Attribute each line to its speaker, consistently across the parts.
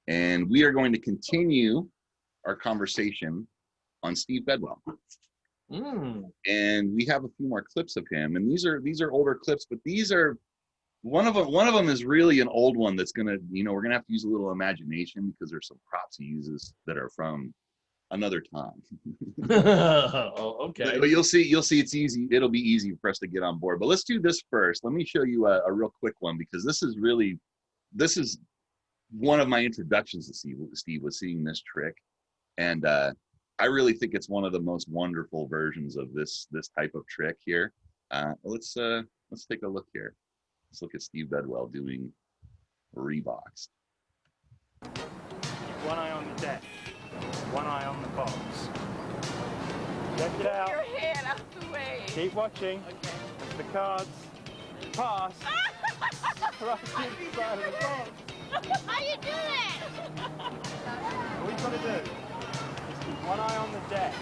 Speaker 1: and we are going to continue our conversation on Steve Bedwell. And we have a few more clips of him, and these are older clips, but these are one of them is really an old one that's gonna, we're gonna have to use a little imagination because there's some props he uses that are from another time.
Speaker 2: Oh, okay.
Speaker 1: But you'll see it's easy. It'll be easy for us to get on board. But let's do this first. Let me show you a real quick one, because this is one of my introductions to Steve was seeing this trick, and I really think it's one of the most wonderful versions of this type of trick here. Let's take a look here. Let's look at Steve Bedwell doing reboxed.
Speaker 3: One eye on the deck, one eye on the box. Check it out.
Speaker 4: Your head out the way.
Speaker 3: Keep watching.
Speaker 4: Okay.
Speaker 3: The cards. Pass. Right inside of the box.
Speaker 4: How you do that?
Speaker 3: All you've got to do is keep one eye on the deck,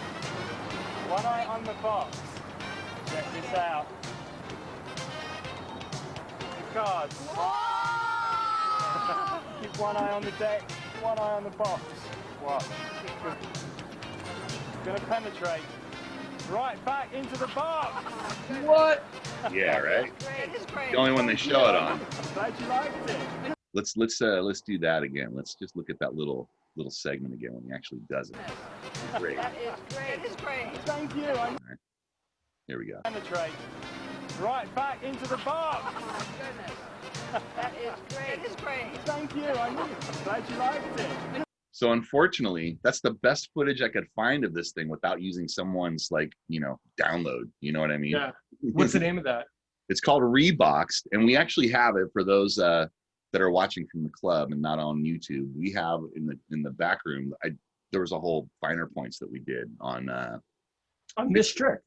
Speaker 3: one eye on the box. Check this out. Cards. Keep one eye on the deck, one eye on the box. Watch. Gonna penetrate right back into the box.
Speaker 2: What?
Speaker 1: Yeah, right.
Speaker 4: It is great.
Speaker 1: The only one they show it on.
Speaker 3: I'm glad you liked it.
Speaker 1: Let's do that again. Let's just look at that little segment again when he actually does it. Great.
Speaker 4: That is great. It is great.
Speaker 3: Thank you.
Speaker 1: All right. Here we go.
Speaker 3: Penetrate right back into the box.
Speaker 4: Oh my goodness. That is great. It is great.
Speaker 3: Thank you. I'm glad you liked it.
Speaker 1: So unfortunately, that's the best footage I could find of this thing without using someone's download. You know what I mean?
Speaker 2: Yeah. What's the name of that?
Speaker 1: It's called Reboxed, and we actually have it for those that are watching from the club and not on YouTube. We have in the back room. There was a whole finer points that we did on
Speaker 2: this trick,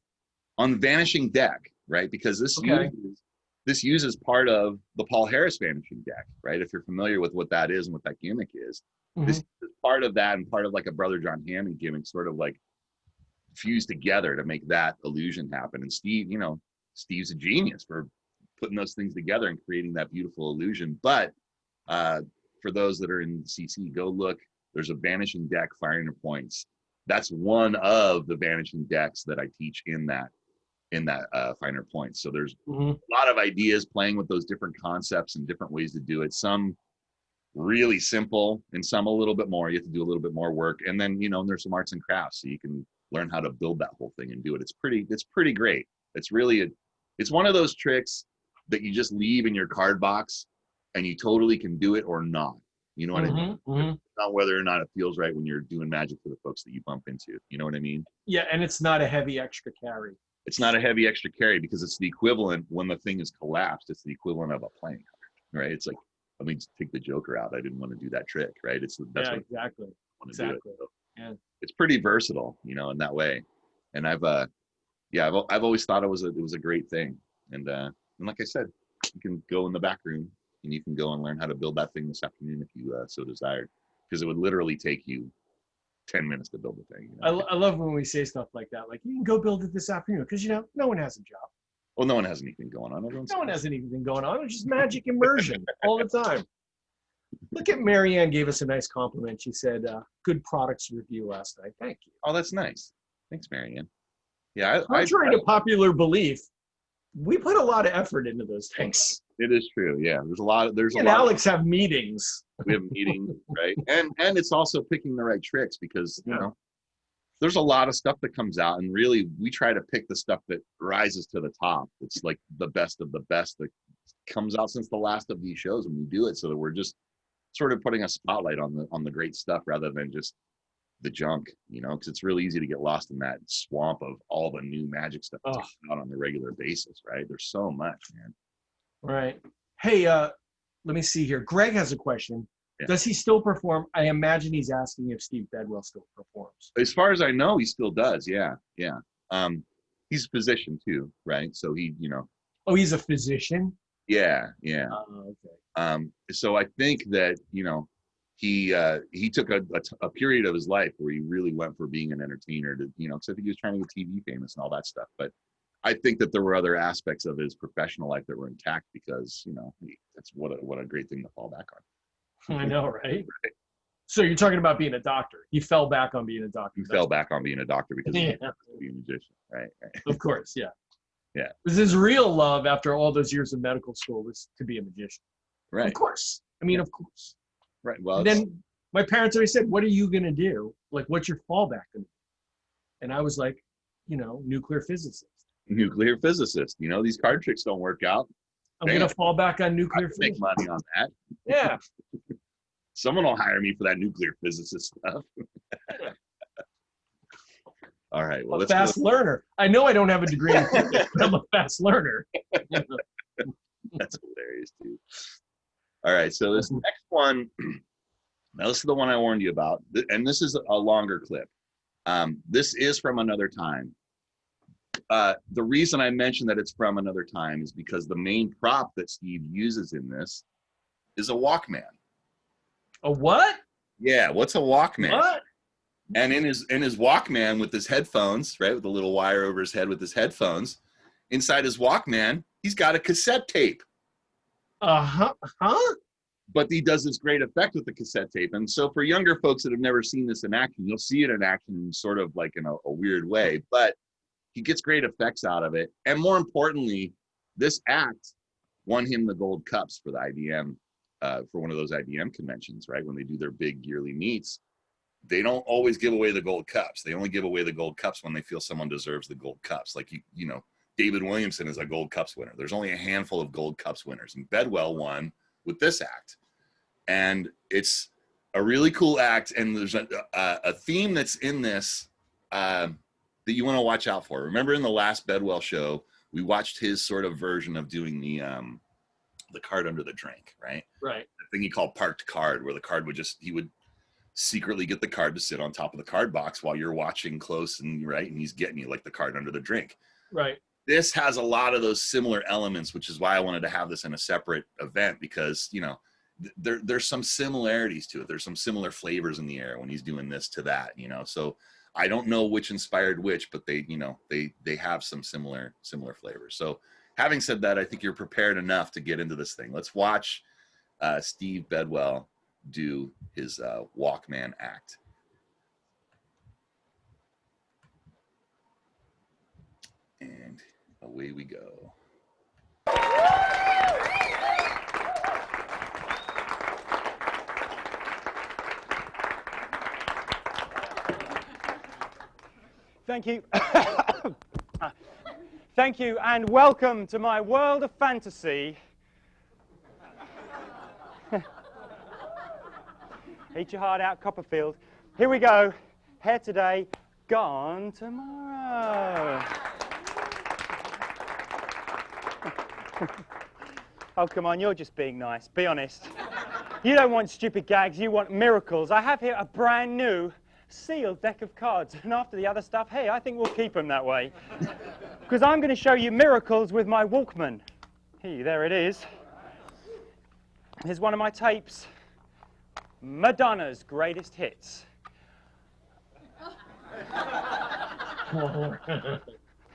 Speaker 1: on Vanishing Deck, right? Because this uses part of the Paul Harris Vanishing Deck, right? If you're familiar with what that is and what that gimmick is, this is part of that, and part of like a Brother John Hammond gimmick, sort of like fused together to make that illusion happen. And Steve, Steve's a genius for putting those things together and creating that beautiful illusion. But for those that are in CC, go look. There's a Vanishing Deck finer points. That's one of the Vanishing Decks that I teach in that finer points. So there's a lot of ideas playing with those different concepts and different ways to do it. Some really simple and some a little bit more. You have to do a little bit more work. And then, there's some arts and crafts, so you can learn how to build that whole thing and do it. It's pretty great. It's really it's one of those tricks that you just leave in your card box and you totally can do it or not. You know what I mean? Not whether or not it feels right when you're doing magic for the folks that you bump into. You know what I mean?
Speaker 2: Yeah, and it's not a heavy extra carry.
Speaker 1: It's not a heavy extra carry because it's the equivalent when the thing is collapsed. It's the equivalent of a playing card, right? It's like, take the Joker out. I didn't want to do that trick, right? That's what
Speaker 2: exactly.
Speaker 1: I want to do it. So
Speaker 2: Yeah.
Speaker 1: It's pretty versatile, in that way. And I've always thought it was a great thing. And like I said, you can go in the back room and you can go and learn how to build that thing this afternoon if you so desired, because it would literally take you 10 minutes to build the thing.
Speaker 2: I love when we say stuff like that. Like, you can go build it this afternoon, because no one has a job.
Speaker 1: Well, no one has anything going on.
Speaker 2: No one has anything going on. It's just magic immersion all the time. Look at Marianne gave us a nice compliment. She said, good products review last night. Thank you.
Speaker 1: Oh, that's nice. Thanks, Marianne. Yeah.
Speaker 2: Contrary to popular belief, we put a lot of effort into those things.
Speaker 1: It is true. Yeah. There's a lot.
Speaker 2: Alex have meetings.
Speaker 1: We have meetings, right? And it's also picking the right tricks, because, there's a lot of stuff that comes out, and really we try to pick the stuff that rises to the top. It's like the best of the best that comes out since the last of these shows when we do it, so that we're just sort of putting a spotlight on the great stuff rather than just the junk, because it's really easy to get lost in that swamp of all the new magic stuff that's coming out on a regular basis, right? There's so much, man.
Speaker 2: Right. Hey, let me see here. Greg has a question. Yeah. Does he still perform? I imagine he's asking if Steve Bedwell still performs.
Speaker 1: As far as I know, he still does. Yeah. He's a physician too, right? So he,
Speaker 2: Oh, he's a physician?
Speaker 1: Yeah.
Speaker 2: Okay.
Speaker 1: So I think that, he took a period of his life where he really went for being an entertainer to, because I think he was trying to get TV famous and all that stuff. But I think that there were other aspects of his professional life that were intact, because, that's what a great thing to fall back on.
Speaker 2: I know, right? So you're talking about being a doctor. He fell back on being a doctor.
Speaker 1: He fell back on being a doctor because he
Speaker 2: Yeah.
Speaker 1: wanted to be a magician, right?
Speaker 2: Of course, yeah.
Speaker 1: Yeah.
Speaker 2: Because his real love after all those years of medical school was to be a magician.
Speaker 1: Right.
Speaker 2: Of course. I mean,
Speaker 1: Yeah.
Speaker 2: of course.
Speaker 1: Right. Well,
Speaker 2: And then my parents always said, what are you going to do? Like, what's your fallback going to be? And I was like, nuclear physicist.
Speaker 1: nuclear physicist. These card tricks don't work out.
Speaker 2: I'm going to fall back on nuclear
Speaker 1: I can make
Speaker 2: physics.
Speaker 1: money on that.
Speaker 2: Yeah.
Speaker 1: Someone will hire me for that nuclear physicist stuff. All right. Well,
Speaker 2: A
Speaker 1: let's
Speaker 2: fast learner. I know I don't have a degree in physics, but I'm a fast learner.
Speaker 1: That's hilarious, dude. All right. So this next one, now this is the one I warned you about, and this is a longer clip. This is from another time. The reason I mentioned that it's from another time is because the main prop that Steve uses in this is a Walkman.
Speaker 2: A what?
Speaker 1: Yeah, what's a Walkman?
Speaker 2: What?
Speaker 1: And in his Walkman with his headphones, right, with the little wire over his head with his headphones, inside his Walkman, he's got a cassette tape.
Speaker 2: Huh?
Speaker 1: But he does this great effect with the cassette tape. And so for younger folks that have never seen this in action, you'll see it in action sort of like in a weird way. But he gets great effects out of it. And more importantly, this act won him the gold cups for the IDM, for one of those IDM conventions, right? When they do their big yearly meets, they don't always give away the gold cups. They only give away the gold cups when they feel someone deserves the gold cups. Like, David Williamson is a gold cups winner. There's only a handful of gold cups winners. And Bedwell won with this act. And it's a really cool act. And there's a theme that's in this that you want to watch out for. Remember in the last Bedwell show, we watched his sort of version of doing the card under the drink, right?
Speaker 2: Right.
Speaker 1: The thing he called parked card, where the card he would secretly get the card to sit on top of the card box while you're watching close and he's getting you like the card under the drink.
Speaker 2: Right.
Speaker 1: This has a lot of those similar elements, which is why I wanted to have this in a separate event, because there's some similarities to it. There's some similar flavors in the air when he's doing this to that, so I don't know which inspired which, but they have some similar flavors. So having said that, I think you're prepared enough to get into this thing. Let's watch Steve Bedwell do his Walkman act. And away we go.
Speaker 3: Thank you. Thank you, and welcome to my world of fantasy. Eat your heart out, Copperfield. Here we go. Here today, gone tomorrow. Oh, come on, you're just being nice. Be honest. You don't want stupid gags, you want miracles. I have here a brand new sealed deck of cards, and after the other stuff, hey, I think we'll keep them that way. Because I'm going to show you miracles with my Walkman. Hey, there it is. Here's one of my tapes. Madonna's greatest hits.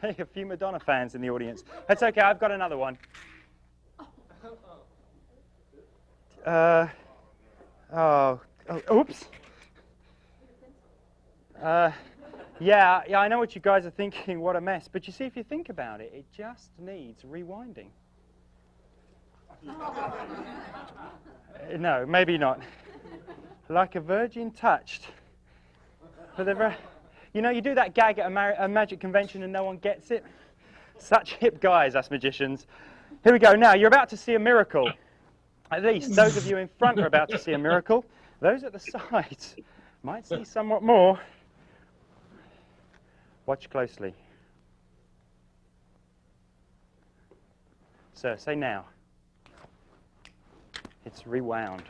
Speaker 3: Hey, a few Madonna fans in the audience. That's okay, I've got another one. Oops. Yeah, I know what you guys are thinking, what a mess. But you see, if you think about it, it just needs rewinding. No, maybe not. Like a virgin touched. For the you do that gag at a magic convention and no one gets it? Such hip guys, us magicians. Here we go. Now, you're about to see a miracle. At least those of you in front are about to see a miracle. Those at the sides might see somewhat more. Watch closely. Sir, say now. It's rewound.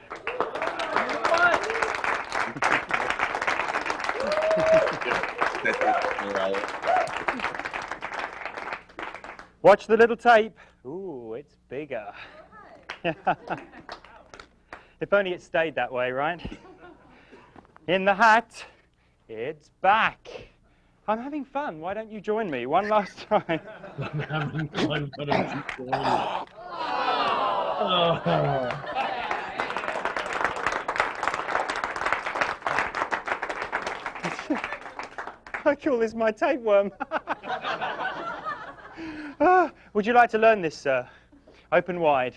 Speaker 3: Watch the little tape. Ooh, it's bigger. If only it stayed that way, right? In the hat, it's back. I'm having fun. Why don't you join me one last time?
Speaker 2: I'm having fun, but I'm
Speaker 3: I call this my tapeworm. Would you like to learn this, sir? Open wide.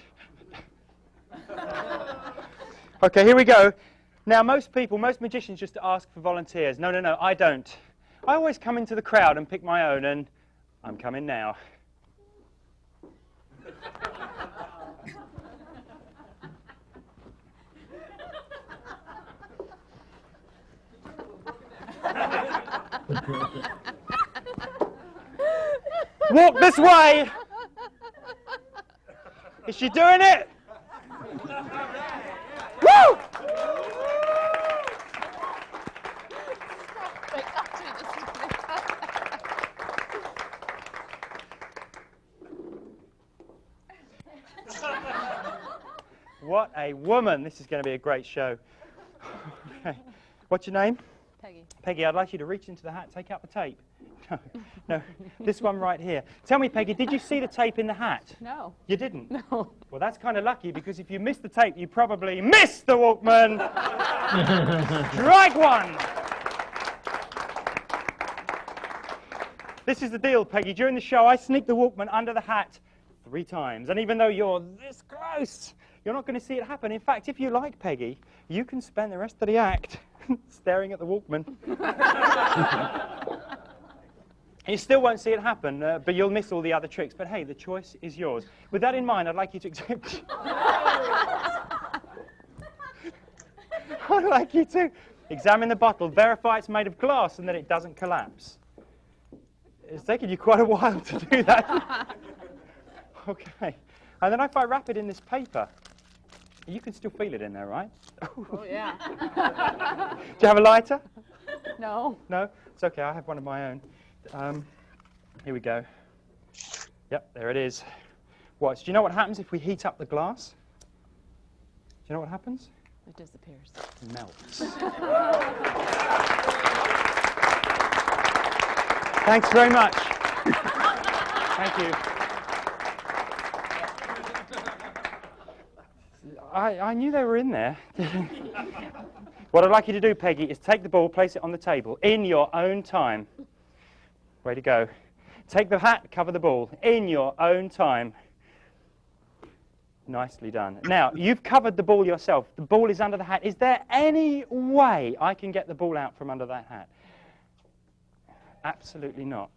Speaker 3: Okay, here we go. Now, most magicians just ask for volunteers. No, no, no, I don't. I always come into the crowd and pick my own, and I'm coming now. Walk this way! Is she doing it? Woo! What a woman. This is going to be a great show. Okay. What's your name?
Speaker 4: Peggy.
Speaker 3: Peggy, I'd like you to reach into the hat, take out the tape. No, no, this one right here. Tell me, Peggy, did you see the tape in the hat?
Speaker 4: No.
Speaker 3: You didn't?
Speaker 4: No.
Speaker 3: Well, that's kind of lucky, because if you missed the tape, you probably missed the Walkman. Drag one. This is the deal, Peggy. During the show, I sneak the Walkman under the hat 3 times. And even though you're this close, you're not going to see it happen. In fact, if you like, Peggy, you can spend the rest of the act staring at the Walkman. You still won't see it happen, but you'll miss all the other tricks. But hey, the choice is yours. With that in mind, I'd like you to I'd like you to examine the bottle, verify it's made of glass and that it doesn't collapse. It's taken you quite a while to do that. Okay. And then if I wrap it in this paper, you can still feel it in there, right?
Speaker 4: Oh, yeah.
Speaker 3: Do you have a lighter?
Speaker 4: No.
Speaker 3: No? It's okay, I have one of my own. Here we go. Yep, there it is. Watch. Do you know what happens if we heat up the glass? Do you know what happens?
Speaker 4: It disappears.
Speaker 3: It melts. Thanks very much. Thank you. I knew they were in there. What I'd like you to do, Peggy, is take the ball, place it on the table in your own time. Way to go. Take the hat, cover the ball in your own time. Nicely done. Now, you've covered the ball yourself. The ball is under the hat. Is there any way I can get the ball out from under that hat? Absolutely not.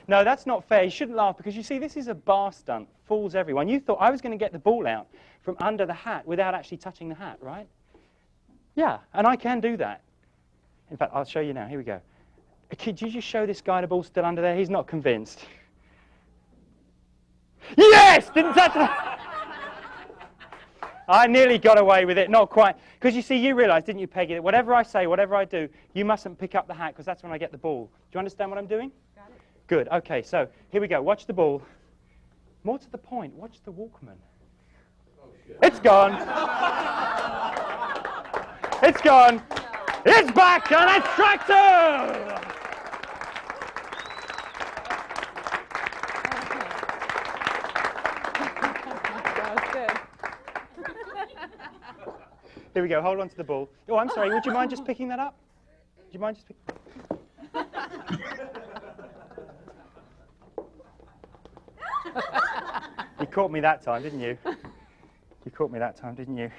Speaker 3: No, that's not fair. You shouldn't laugh, because you see, this is a bar stunt. Fools everyone. You thought I was going to get the ball out from under the hat without actually touching the hat, right? Yeah, and I can do that. In fact, I'll show you now. Here we go. Could you just show this guy the ball still under there? He's not convinced. Yes! Didn't touch that. I nearly got away with it. Not quite. Because you see, you realised, didn't you, Peggy, that whatever I say, whatever I do, you mustn't pick up the hat, because that's when I get the ball. Do you understand what I'm doing?
Speaker 4: Got it.
Speaker 3: Good. Okay, so here we go. Watch the ball. More to the point, watch the Walkman. Oh, shit. It's gone. It's gone. No. It's back, and it's track 2. Here we go. Hold on to the ball. Oh, I'm sorry. Would you mind just picking that up? Do you mind just picking? You caught me that time, didn't you? You caught me that time, didn't you?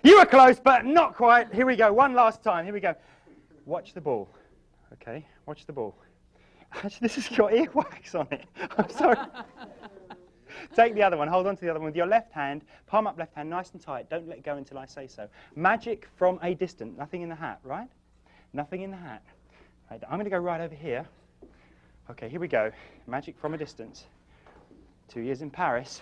Speaker 3: You were close, but not quite. Here we go. One last time. Here we go. Watch the ball. Okay. Watch the ball. Actually, this has got earwax on it. I'm sorry. Take the other one. Hold on to the other one with your left hand. Palm up left hand, nice and tight. Don't let go until I say so. Magic from a distance. Nothing in the hat, right? Nothing in the hat. Right, I'm going to go right over here. Okay, here we go. Magic from a distance. 2 years in Paris.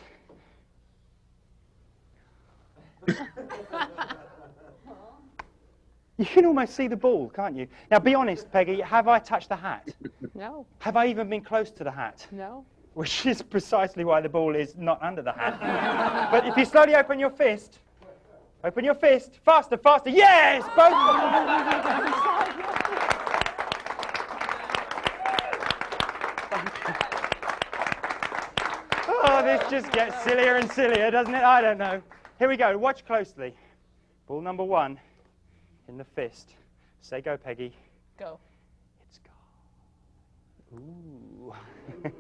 Speaker 3: You can almost see the ball, can't you? Now, be honest, Peggy. Have I touched the hat?
Speaker 4: No.
Speaker 3: Have I even been close to the hat?
Speaker 4: No.
Speaker 3: Which is precisely why the ball is not under the hat. But if you slowly open your fist, faster, faster, yes! Both. Oh, this just gets sillier and sillier, doesn't it? I don't know. Here we go, watch closely. Ball number 1 in the fist. Say go, Peggy.
Speaker 4: Go.
Speaker 3: It's gone. Ooh. In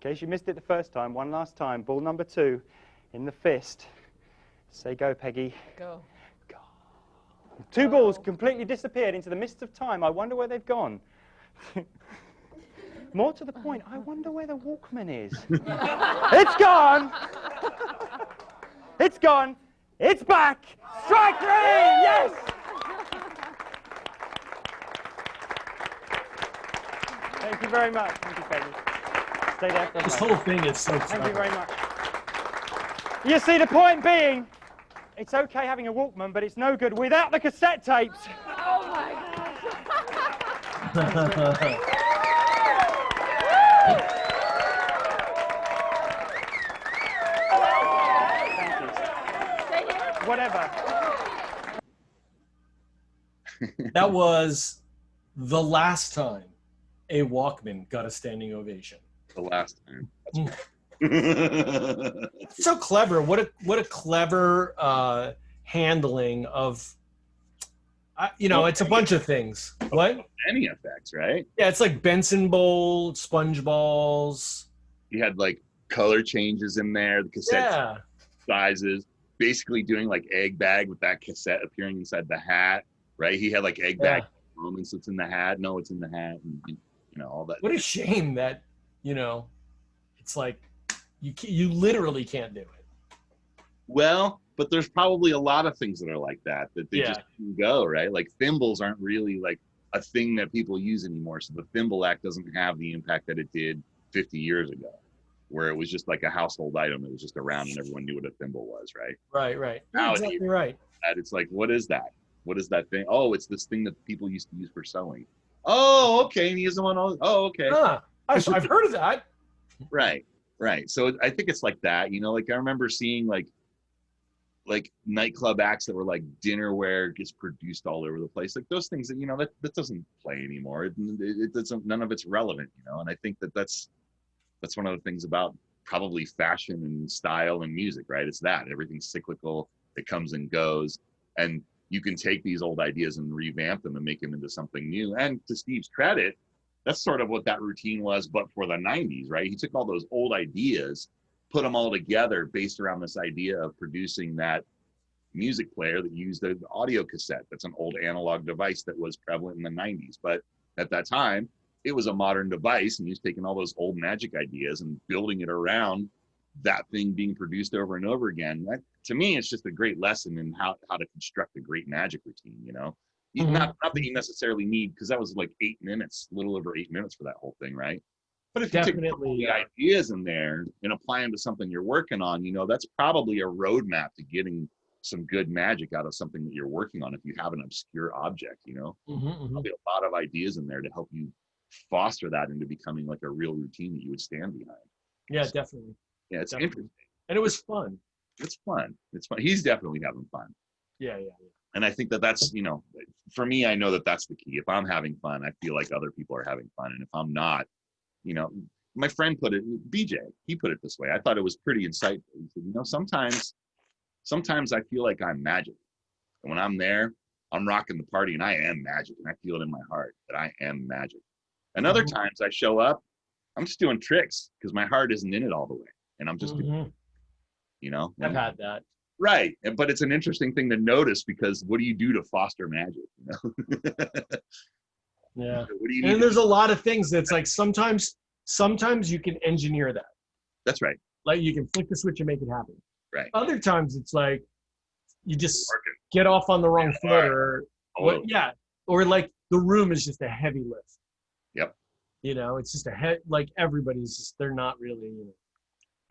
Speaker 3: case you missed it the first time, one last time. Ball number 2 in the fist. Say go, Peggy.
Speaker 4: Go.
Speaker 3: Gone. 2 balls completely disappeared into the mist of time. I wonder where they've gone. More to the point, I wonder where the Walkman is. It's gone! It's gone! It's back! Strike 3! Yes! Thank you very much. Thank you, Peggy. Stay there for a
Speaker 2: This
Speaker 3: moment.
Speaker 2: whole thing is so
Speaker 3: Thank you
Speaker 2: clever.
Speaker 3: very much. You see, the point being, it's okay having a Walkman, but it's no good without the cassette tapes.
Speaker 4: Oh my gosh.
Speaker 3: Thank you.
Speaker 4: Stay here.
Speaker 3: Whatever.
Speaker 2: That was the last time a Walkman got a standing ovation.
Speaker 1: The last time.
Speaker 2: It's so clever. What a clever handling of, it's a bunch of things. What?
Speaker 1: Any effects, right?
Speaker 2: Yeah, it's like Benson bowl, sponge balls.
Speaker 1: You had like color changes in there, the cassette
Speaker 2: Yeah.
Speaker 1: sizes, basically doing like egg bag with that cassette appearing inside the hat, right? He had like egg bag moments. It's in the hat. No, it's in the hat. And, all that.
Speaker 2: What a shame that, it's like you literally can't do it.
Speaker 1: Well, but there's probably a lot of things that are like that they just can go, right? Like thimbles aren't really like a thing that people use anymore. So the thimble act doesn't have the impact that it did 50 years ago, where it was just like a household item that was just around and everyone knew what a thimble was, right?
Speaker 2: Right.
Speaker 1: Now
Speaker 2: You're exactly right.
Speaker 1: it's like, what is that? What is that thing? Oh, it's this thing that people used to use for sewing. Oh, okay. And he doesn't want to. Oh, okay.
Speaker 2: I've heard of that.
Speaker 1: Right. So I think it's like that, like I remember seeing like nightclub acts that were like dinnerware gets produced all over the place. Like those things that, that doesn't play anymore. It doesn't, none of it's relevant, and I think that's one of the things about probably fashion and style and music, right? It's that everything's cyclical. It comes and goes. And you can take these old ideas and revamp them and make them into something new. And to Steve's credit, that's sort of what that routine was, but for the 90s, right? He took all those old ideas, put them all together based around this idea of producing that music player that used an audio cassette. That's an old analog device that was prevalent in the 90s. But at that time, it was a modern device, and he was taking all those old magic ideas and building it around that thing being produced over and over again. That, to me, it's just a great lesson in how to construct a great magic routine,
Speaker 2: Mm-hmm.
Speaker 1: Not that you necessarily need, because that was like 8 minutes, a little over 8 minutes for that whole thing, right? But if you take the ideas in there and apply them to something you're working on, that's probably a roadmap to getting some good magic out of something that you're working on if you have an obscure object, Probably a lot of ideas in there to help you foster that into becoming like a real routine that you would stand behind.
Speaker 2: Yeah, definitely.
Speaker 1: Yeah, it's
Speaker 2: Definitely.
Speaker 1: interesting.
Speaker 2: And it was fun.
Speaker 1: It's fun. He's definitely having fun.
Speaker 2: Yeah.
Speaker 1: And I think that's, for me, I know that that's the key. If I'm having fun, I feel like other people are having fun. And if I'm not, my friend put it, BJ, he put it this way. I thought it was pretty insightful. He said, sometimes I feel like I'm magic. And when I'm there, I'm rocking the party and I am magic. And I feel it in my heart that I am magic. And other times I show up, I'm just doing tricks because my heart isn't in it all the way. And I'm just doing,
Speaker 2: I've had that.
Speaker 1: Right. But it's an interesting thing to notice, because what do you do to foster magic?
Speaker 2: Yeah.
Speaker 1: What do you
Speaker 2: And
Speaker 1: need
Speaker 2: there's a lot of things that's like sometimes you can engineer that.
Speaker 1: That's right.
Speaker 2: Like you can flick the switch and make it happen.
Speaker 1: Right.
Speaker 2: Other times it's like you just get off on the wrong foot or or like the room is just a heavy lift.
Speaker 1: Yep.
Speaker 2: It's just like everybody's just, they're not really,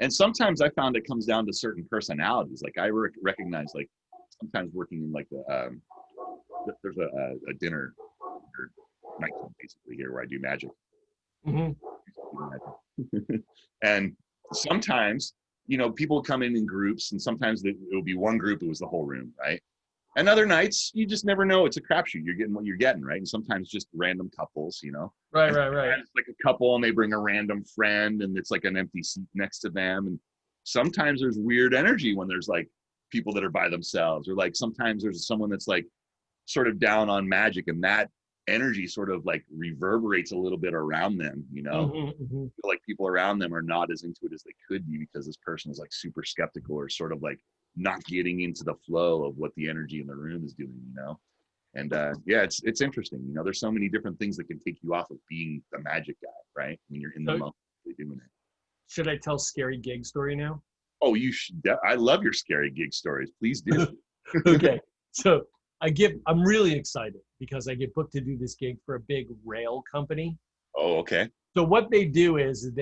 Speaker 1: And sometimes I found it comes down to certain personalities. Like I recognize, like sometimes working in like there's a dinner or nightclub basically here where I do magic.
Speaker 2: Mm-hmm.
Speaker 1: And sometimes, people come in groups, and sometimes it'll be one group, it was the whole room, right? And other nights, you just never know. It's a crapshoot. You're getting what you're getting, right? And sometimes just random couples,
Speaker 2: Right.
Speaker 1: It's like a couple, and they bring a random friend, and it's like an empty seat next to them. And sometimes there's weird energy when there's like people that are by themselves, or like sometimes there's someone that's like sort of down on magic, and that energy sort of like reverberates a little bit around them, you know. Feel like people around them are not as into it as they could be because this person is like super skeptical or sort of like not getting into the flow of what the energy in the room is doing, you know. And yeah, it's interesting, you know. There's so many different things that can take you off of being the magic guy, right, when you're in the moment doing it.
Speaker 2: Should I tell scary gig story now?
Speaker 1: Oh, you should. I love your scary gig stories. Please do.
Speaker 2: Okay, so I'm really excited because I get booked to do this gig for a big rail company.
Speaker 1: Oh, okay.
Speaker 2: So what they do is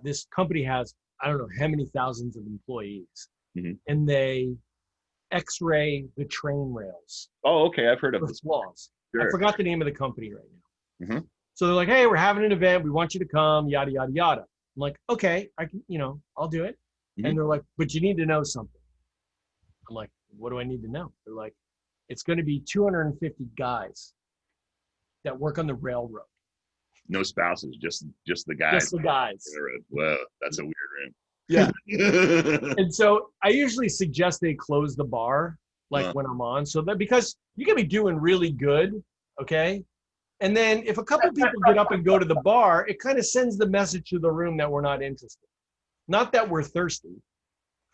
Speaker 2: this company has, I don't know how many thousands of employees, and they X-ray the train rails.
Speaker 1: Oh, okay. I've heard of this.
Speaker 2: Flaws.
Speaker 1: Sure.
Speaker 2: I forgot the name of the company right now. So they're like, hey, we're having an event. We want you to come, yada, yada, yada. I'm like, okay, I can, I'll do it. And they're like, but you need to know something. I'm like, what do I need to know? They're like, it's going to be 250 guys that work on the railroad.
Speaker 1: No spouses, just the guys.
Speaker 2: Just the guys.
Speaker 1: Whoa, that's a weird room.
Speaker 2: Yeah. And so I usually suggest they close the bar, like when I'm on, so that because you can be doing really good, okay? And then if a couple people get up and go to the bar, it kind of sends the message to the room that we're not interested. Not that we're thirsty.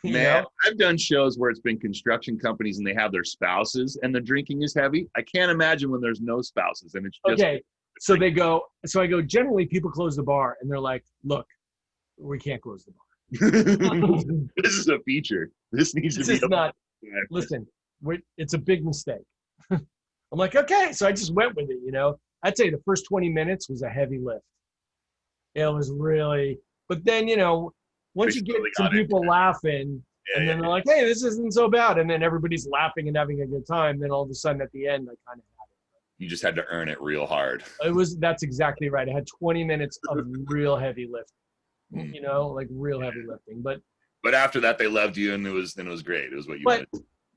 Speaker 1: Man, I've done shows where it's been construction companies and they have their spouses and the drinking is heavy. I can't imagine when there's no spouses and it's just
Speaker 2: okay. So I go, generally people close the bar and they're like, look, we can't close the bar.
Speaker 1: This is a feature. This needs to be
Speaker 2: not. Listen, it's a big mistake. I'm like, okay. So I just went with it, I'd say the first 20 minutes was a heavy lift. It was really, but then, once you get some people laughing, and then they're like, hey, this isn't so bad. And then everybody's laughing and having a good time. Then all of a sudden at the end, I kind of had it.
Speaker 1: You just had to earn it real hard.
Speaker 2: That's exactly right. I had 20 minutes of real heavy lifting, like real heavy lifting. But
Speaker 1: after that, they loved you and it was great. It was what you wanted.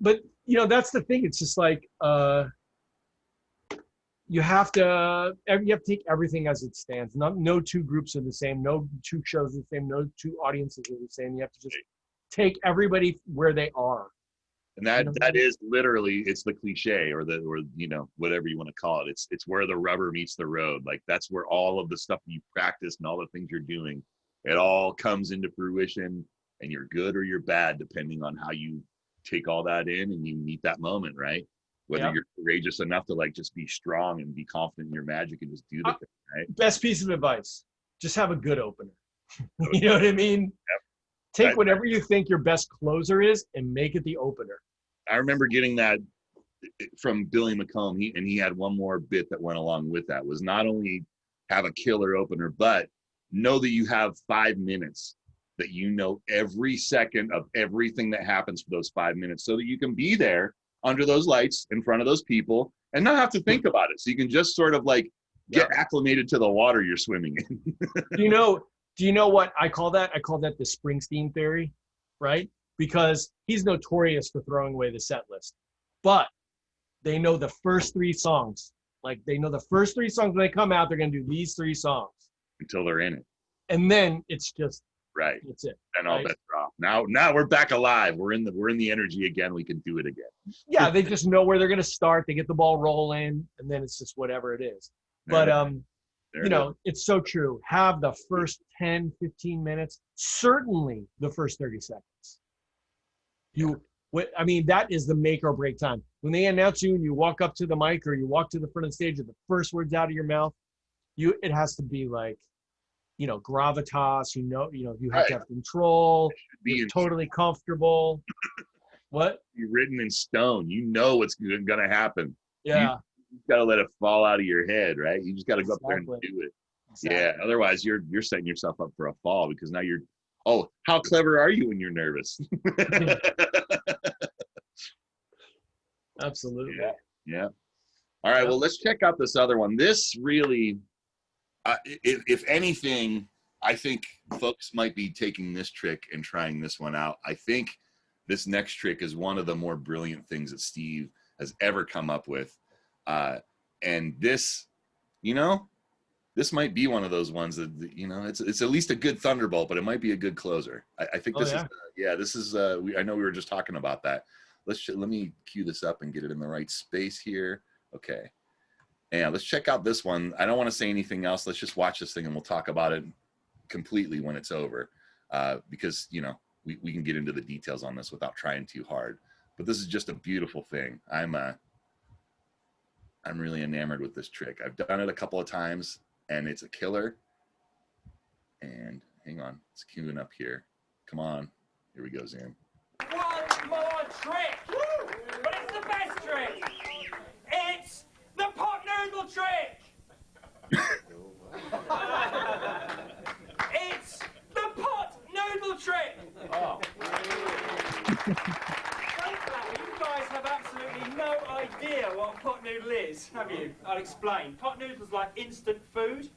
Speaker 2: But, that's the thing. It's just like, you have to take everything as it stands. No two groups are the same. No two shows are the same. No two audiences are the same. You have to just take everybody where they are.
Speaker 1: And that is literally, it's the cliche or whatever you want to call it. It's where the rubber meets the road. Like that's where all of the stuff you practice and all the things you're doing, it all comes into fruition, and you're good or you're bad depending on how you take all that in and you meet that moment, right? Whether you're courageous enough to like just be strong and be confident in your magic and just do the thing, right?
Speaker 2: Best piece of advice, just have a good opener. You know what I mean?
Speaker 1: Yep.
Speaker 2: Take whatever you think your best closer is and make it the opener.
Speaker 1: I remember getting that from Billy McComb. He had one more bit that went along with that, was not only have a killer opener, but know that you have 5 minutes, that you know every second of everything that happens for those 5 minutes so that you can be there under those lights in front of those people and not have to think about it. So you can just sort of like get acclimated to the water you're swimming in.
Speaker 2: Do you know what I call that? I call that the Springsteen Theory, right? Because he's notorious for throwing away the set list. But they know the first 3 songs. Like they know the first 3 songs when they come out, they're going to do these 3 songs.
Speaker 1: Until they're in it.
Speaker 2: And then it's just,
Speaker 1: right.
Speaker 2: That's it.
Speaker 1: And all bets are off. Now we're back alive. We're in the energy again. We can do it again.
Speaker 2: Yeah, they just know where they're going to start. They get the ball rolling, and then it's just whatever it is. But it's so true. Have the first 10, 15 minutes, certainly the first 30 seconds. That is the make or break time. When they announce you and you walk up to the mic or you walk to the front of the stage and the first words out of your mouth, it has to be like, gravitas, you have to have control, be totally comfortable. What?
Speaker 1: You're written in stone. You know what's going to happen.
Speaker 2: Yeah.
Speaker 1: You got to let it fall out of your head, right? You just got to go up there and do it.
Speaker 2: Exactly.
Speaker 1: Yeah. Otherwise, you're setting yourself up for a fall, because now how clever are you when you're nervous?
Speaker 2: Absolutely.
Speaker 1: Yeah. All right. Well, let's check out this other one. This really, if anything, I think folks might be taking this trick and trying this one out. I think this next trick is one of the more brilliant things that Steve has ever come up with. And this this might be one of those ones that, you know, it's at least a good thunderbolt, but it might be a good closer. I think this is I know we were just talking about that. Let me cue this up and get it in the right space here. Okay. Yeah, let's check out this one. I don't want to say anything else. Let's just watch this thing and we'll talk about it completely when it's over. Because, you know, we can get into the details on this without trying too hard. But this is just a beautiful thing. I'm really enamored with this trick. I've done it a couple of times and it's a killer. And hang on, it's queuing up here. Come on, here we go, Zoom.
Speaker 3: One more trick! Woo! But it's the best trick! It's the Potnoodle Trick! It's the Potnoodle Trick! Oh. You guys have absolutely no idea what a pot noodle is, have you? I'll explain. Pot noodle's like instant food.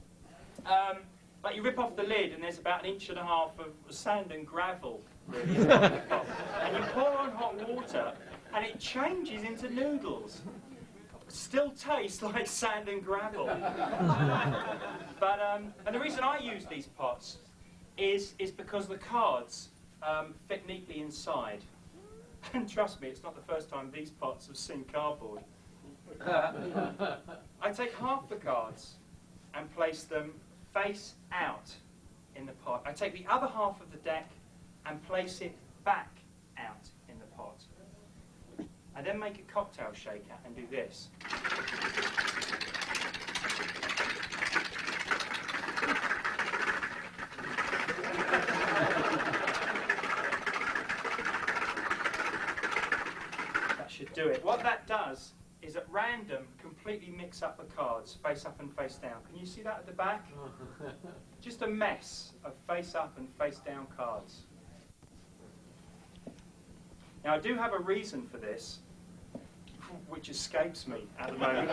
Speaker 3: Like you rip off the lid and there's about 1.5 inches of sand and gravel, really, in the pot. And you pour on hot water and it changes into noodles. Still tastes like sand and gravel. But and the reason I use these pots is because the cards fit neatly inside. And trust me, it's not the first time these pots have seen cardboard. I take half the cards and place them face out in the pot. I take the other half of the deck and place it back out in the pot. I then make a cocktail shaker and do this. Should do it. What that does is at random completely mix up the cards face up and face down. Can you see that at the back? Just a mess of face up and face down cards. Now I do have a reason for this, which escapes me at the moment.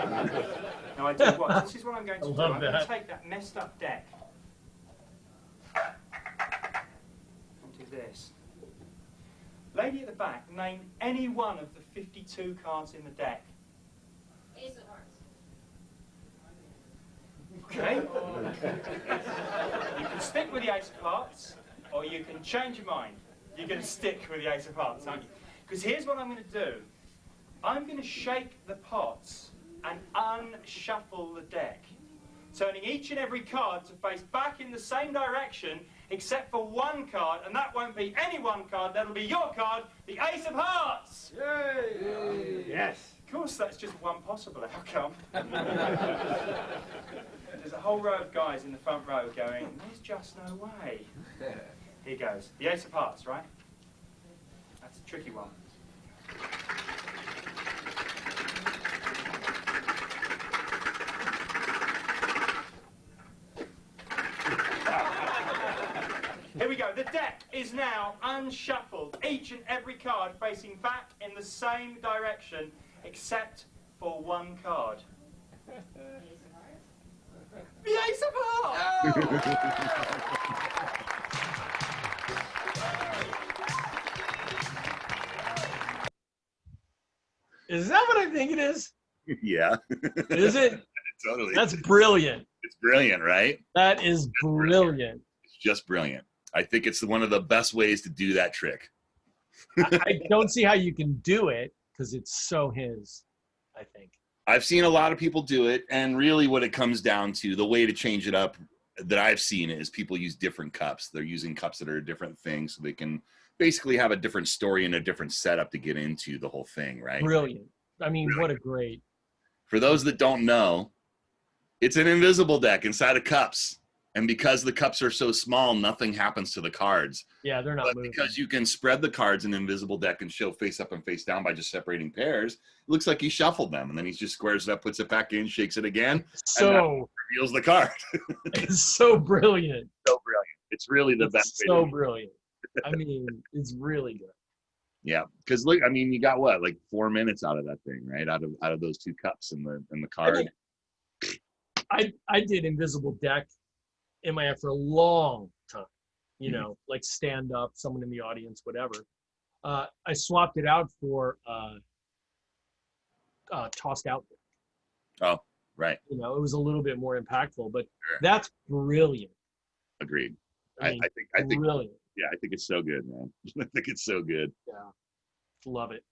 Speaker 3: Now I do what? This is what I'm going to do. I'm going to take that messed up deck and do this. Lady at the back, name any one of the 52 cards in the deck.
Speaker 4: Ace of Hearts.
Speaker 3: Okay. You can stick with the Ace of Hearts, or you can change your mind. You're going to stick with the Ace of Hearts, aren't you? Because here's what I'm going to do. I'm going to shake the pots and unshuffle the deck, turning each and every card to face back in the same direction, except for one card, and that won't be any one card, that'll be your card, the Ace of Hearts! Yay! Yay. Yes. Of course, that's just one possible outcome. There's a whole row of guys in the front row going, there's just no way. Here goes. The Ace of Hearts, right? That's a tricky one. Here we go. The deck is now unshuffled. Each and every card facing back in the same direction, except for one card. The Ace of Hearts!
Speaker 2: Is that what I think it is?
Speaker 1: Yeah.
Speaker 2: Is it?
Speaker 1: Totally.
Speaker 2: That's brilliant.
Speaker 1: It's brilliant, right?
Speaker 2: That is brilliant.
Speaker 1: It's just brilliant. I think it's one of the best ways to do that trick.
Speaker 2: I don't see how you can do it because it's so his, I think.
Speaker 1: I've seen a lot of people do it, and really what it comes down to, the way to change it up that I've seen is people use different cups. They're using cups that are different things so they can basically have a different story and a different setup to get into the whole thing, right?
Speaker 2: Brilliant. I mean,
Speaker 1: Brilliant.
Speaker 2: What a great.
Speaker 1: For those that don't know, it's an invisible deck inside of cups. And because the cups are so small, nothing happens to the cards.
Speaker 2: Yeah, they're not
Speaker 1: But
Speaker 2: moving.
Speaker 1: because you can spread the cards in an invisible deck and show face up and face down by just separating pairs, it looks like he shuffled them. And then he just squares it up, puts it back in, shakes it again, and that reveals the card.
Speaker 2: It's so brilliant.
Speaker 1: So brilliant. It's really the best way
Speaker 2: so
Speaker 1: to do it.
Speaker 2: brilliant. I mean, it's really good.
Speaker 1: Yeah, because look, I mean, you got what, like 4 minutes out of that thing, right? Out of those two cups and the card.
Speaker 2: I did invisible deck in my head for a long time. You know, like stand up, someone in the audience, whatever. I swapped it out for tossed out deck.
Speaker 1: Oh, Right.
Speaker 2: You know, it was a little bit more impactful, but
Speaker 1: Sure.
Speaker 2: that's brilliant.
Speaker 1: Agreed.
Speaker 2: I mean,
Speaker 1: I think
Speaker 2: brilliant.
Speaker 1: yeah, I think it's so good, man. I think it's so good.
Speaker 2: Yeah, love it.